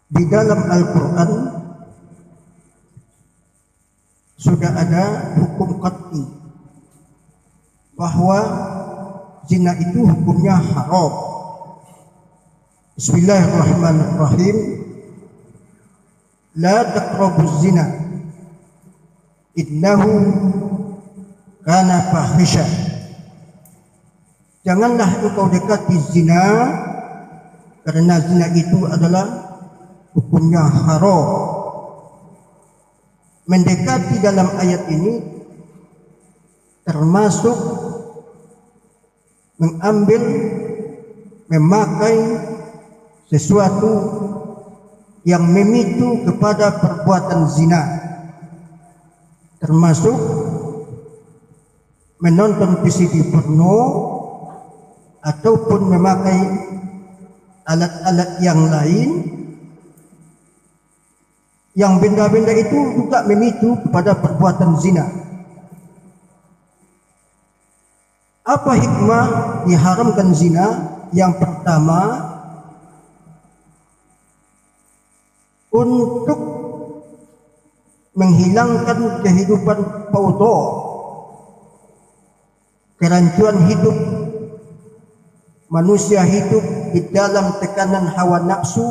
Di dalam Al-Quran sudah ada hukum qat'i bahwa zina itu hukumnya haram. Bismillahirrahmanirrahim. La taqrabuz zina innahu kana fahisha. Janganlah engkau dekati zina, karena zina itu adalah hukumnya haram. Mendekati dalam ayat ini termasuk mengambil, memakai sesuatu yang memicu kepada perbuatan zina, termasuk menonton VCD porno ataupun memakai alat-alat yang lain, yang benda-benda itu juga memicu kepada perbuatan zina. Apa hikmah diharamkan zina? Yang pertama, untuk menghilangkan kehidupan fauda, kerancuan hidup. Manusia hidup di dalam tekanan hawa nafsu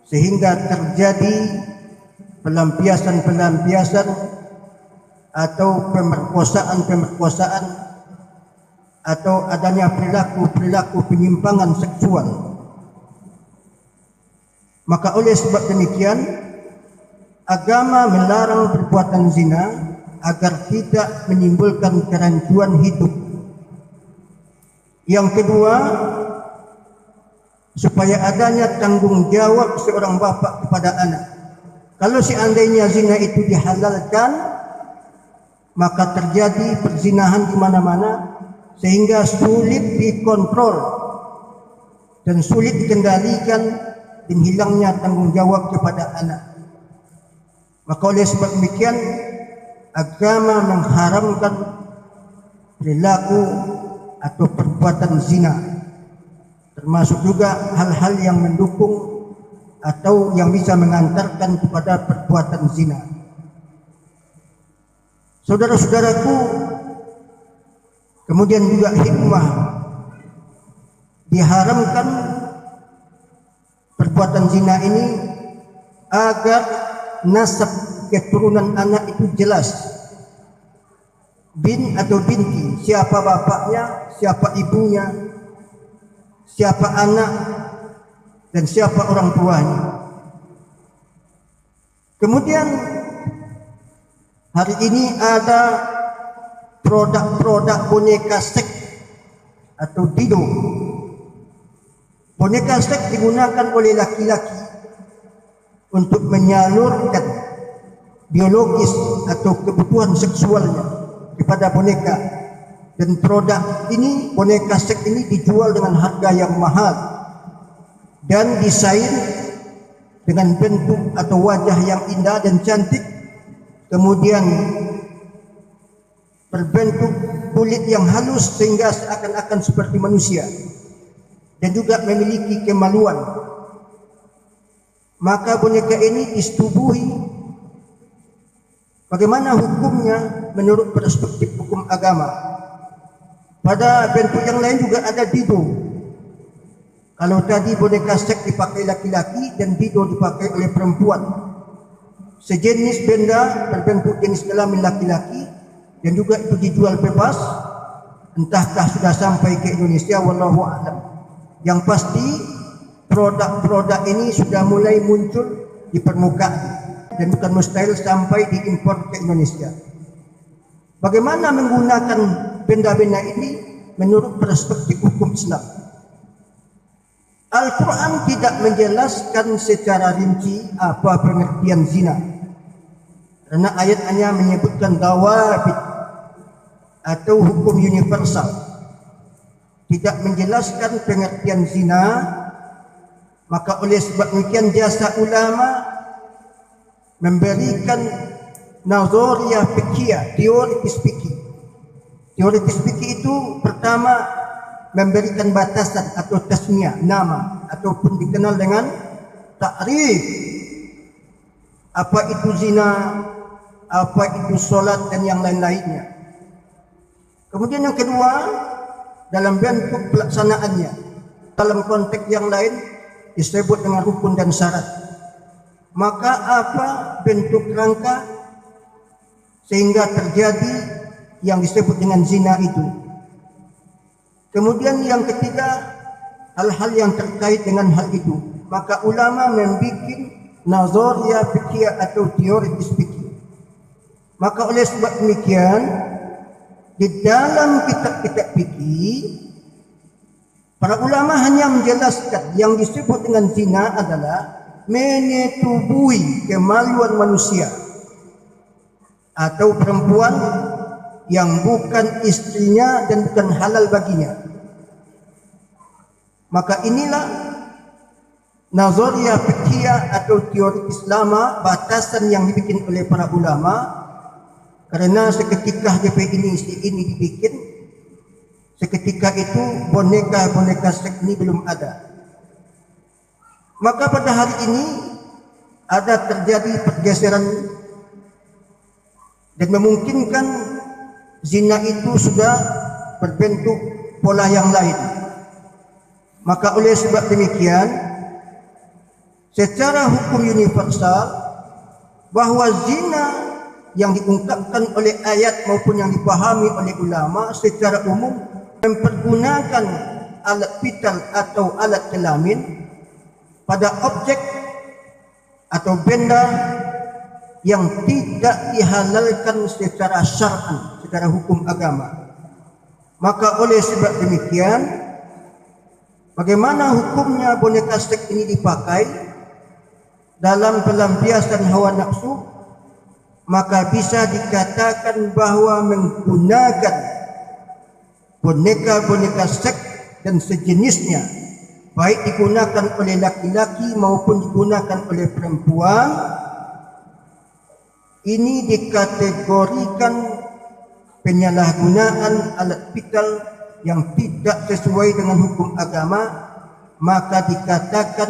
sehingga terjadi pelampiasan-pelampiasan atau pemerkosaan atau adanya perilaku penyimpangan seksual. Maka oleh sebab demikian, agama melarang perbuatan zina agar tidak menimbulkan kerancuan hidup. Yang kedua, supaya adanya tanggung jawab seorang bapak kepada anak. Kalau seandainya zina itu dihalalkan, maka terjadi perzinahan di mana-mana sehingga sulit dikontrol dan sulit dikendalikan, dan hilangnya tanggung jawab kepada anak. Maka oleh sebab demikian, agama mengharamkan perilaku atau perbuatan zina, termasuk juga hal-hal yang mendukung atau yang bisa mengantarkan kepada perbuatan zina. Saudara-saudaraku, kemudian juga hikmah diharamkan perbuatan zina ini agar nasab keturunan anak itu jelas. Bin atau binti, siapa bapaknya, siapa ibunya, siapa anak, dan siapa orang tuanya. Kemudian hari ini ada produk-produk boneka seks atau dildo. Boneka seks digunakan oleh laki-laki untuk menyalurkan biologis atau kebutuhan seksualnya kepada boneka, dan produk ini, boneka seks ini dijual dengan harga yang mahal dan desain dengan bentuk atau wajah yang indah dan cantik, kemudian berbentuk kulit yang halus sehingga seakan-akan seperti manusia, dan juga memiliki kemaluan. Maka boneka ini disetubuhi. Bagaimana hukumnya menurut perspektif hukum agama? Pada bentuk yang lain juga ada dildo. Kalau tadi boneka seks dipakai laki-laki dan dildo dipakai oleh perempuan, sejenis benda berbentuk jenis kelamin laki-laki, dan juga itu dijual bebas, entahkah sudah sampai ke Indonesia, wallahu a'lam. Yang pasti produk-produk ini sudah mulai muncul di permukaan dan bukan mustahil sampai diimpor ke Indonesia. Bagaimana menggunakan benda-benda ini menurut perspektif hukum Islam? Al-Quran tidak menjelaskan secara rinci apa pengertian zina, karena ayat hanya menyebutkan dawabit atau hukum universal, tidak menjelaskan pengertian zina. Maka oleh sebab demikian jasa ulama memberikan nazariyah fikih, teoritis fikih. Teoritis fikih itu pertama memberikan batasan atau tasmiyah, nama, ataupun dikenal dengan takrif apa itu zina, apa itu solat dan yang lain-lainnya. Kemudian yang kedua, dalam bentuk pelaksanaannya, dalam konteks yang lain disebut dengan rukun dan syarat. Maka apa bentuk rangka sehingga terjadi yang disebut dengan zina itu? Kemudian yang ketiga, hal-hal yang terkait dengan hal itu. Maka ulama membuat nazariya fikih atau teoritis fikih. Maka oleh sebab demikian, di dalam kitab-kitab fikih, para ulama hanya menjelaskan yang disebut dengan zina adalah menyetubui kemaluan manusia atau perempuan yang bukan istrinya dan bukan halal baginya. Maka inilah nazariya fiqhiyah atau teori Islam, batasan yang dibikin oleh para ulama. Karena seketika DP ini dibikin, seketika itu boneka-boneka seks ini belum ada. Maka pada hari ini ada terjadi pergeseran dan memungkinkan zina itu sudah berbentuk pola yang lain. Maka oleh sebab demikian, secara hukum universal bahwa zina yang diungkapkan oleh ayat maupun yang dipahami oleh ulama secara umum mempergunakan alat vital atau alat kelamin pada objek atau benda yang tidak dihalalkan secara syar'i, secara hukum agama. Maka oleh sebab demikian, bagaimana hukumnya boneka seks ini dipakai dalam pelampiasan hawa nafsu? Maka bisa dikatakan bahwa menggunakan boneka-boneka seks dan sejenisnya, baik digunakan oleh laki-laki maupun digunakan oleh perempuan, ini dikategorikan penyalahgunaan alat vital yang tidak sesuai dengan hukum agama. Maka dikatakan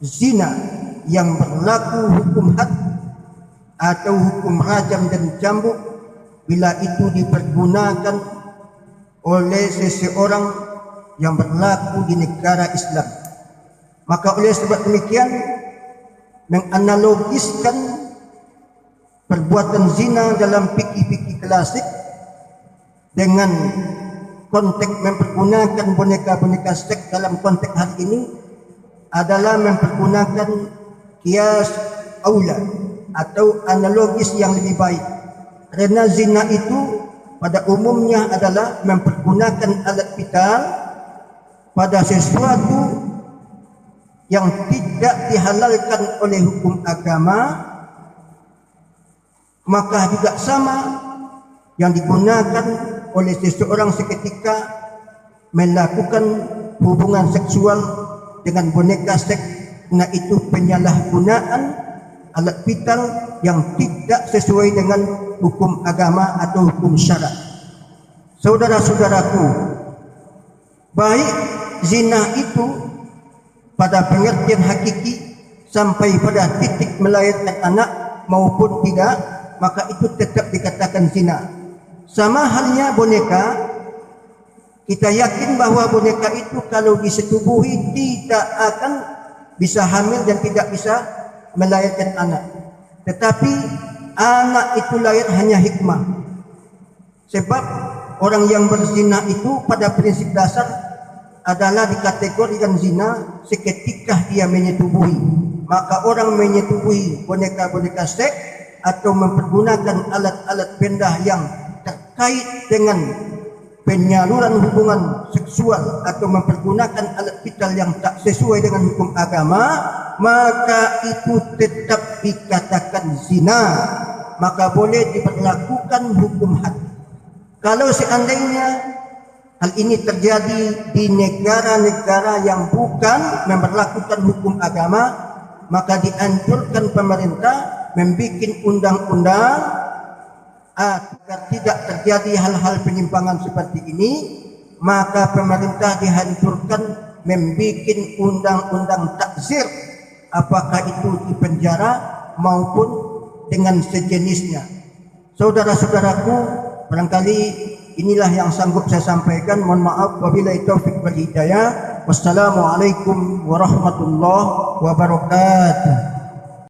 zina yang berlaku hukum had atau hukum rajam dan cambuk bila itu dipergunakan oleh seseorang yang berlaku di negara Islam. Maka oleh sebab demikian, menganalogiskan perbuatan zina dalam fikih-fikih klasik dengan konteks mempergunakan boneka-boneka seks dalam konteks hari ini adalah mempergunakan kias aula atau analogis yang lebih baik. Karena zina itu pada umumnya adalah mempergunakan alat vital pada sesuatu yang tidak dihalalkan oleh hukum agama. Maka juga sama yang digunakan oleh seseorang seketika melakukan hubungan seksual dengan boneka seks, nah itu penyalahgunaan alat vital yang tidak sesuai dengan hukum agama atau hukum syarak. Saudara-saudaraku, baik zina itu pada pengertian hakiki sampai pada titik melahirkan anak maupun tidak, maka itu tetap dikatakan zina. Sama halnya boneka, kita yakin bahwa boneka itu kalau disetubuhi tidak akan bisa hamil dan tidak bisa melahirkan anak. Tetapi anak itu lahir hanya hikmah. Sebab orang yang berzina itu pada prinsip dasar adalah dikategorikan zina seketika dia menyetubuhi. Maka orang menyetubuhi boneka-boneka seks atau mempergunakan alat-alat benda yang terkait dengan penyaluran hubungan seksual atau mempergunakan alat vital yang tak sesuai dengan hukum agama, maka itu tetap dikatakan zina. Maka boleh diberlakukan hukum had. Kalau seandainya hal ini terjadi di negara-negara yang bukan memberlakukan hukum agama, maka dianjurkan pemerintah membuat undang-undang agar tidak terjadi hal-hal penyimpangan seperti ini. Maka pemerintah dihancurkan membuat undang-undang takzir apakah itu di penjara maupun dengan sejenisnya. Saudara-saudaraku, barangkali inilah yang sanggup saya sampaikan. Mohon maaf, wabillahi taufik wal hidayah. Wassalamualaikum warahmatullahi wabarakatuh.